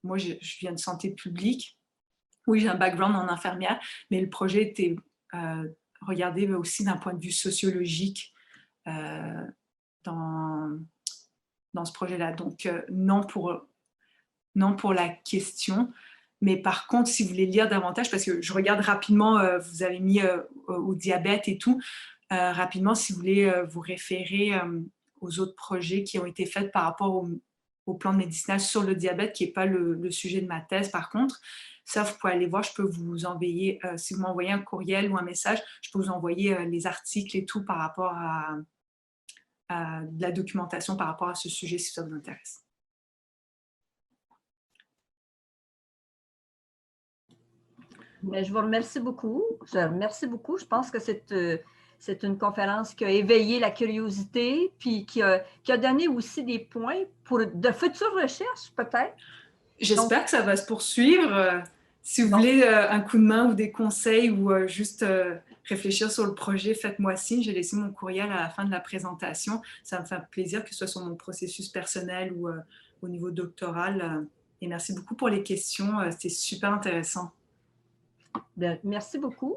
moi, je viens de santé publique. Oui, j'ai un background en infirmière, mais le projet était regardé aussi d'un point de vue sociologique dans ce projet-là. Donc, non pour la question. Mais par contre, si vous voulez lire davantage, parce que je regarde rapidement, vous avez mis au diabète et tout, rapidement, si vous voulez vous référer aux autres projets qui ont été faits par rapport au plan médicinal sur le diabète, qui n'est pas le sujet de ma thèse, par contre. Ça, vous pouvez aller voir, je peux vous envoyer, si vous m'envoyez un courriel ou un message, je peux vous envoyer les articles et tout par rapport à de la documentation par rapport à ce sujet, si ça vous intéresse. Mais je vous remercie beaucoup. Je pense que c'est une conférence qui a éveillé la curiosité, puis qui a donné aussi des points pour de futures recherches, peut-être. J'espère que ça va se poursuivre. Si vous voulez un coup de main ou des conseils ou juste réfléchir sur le projet, faites-moi signe. J'ai laissé mon courriel à la fin de la présentation. Ça me fait plaisir que ce soit sur mon processus personnel ou au niveau doctoral. Et merci beaucoup pour les questions. C'était super intéressant. Bien, merci beaucoup.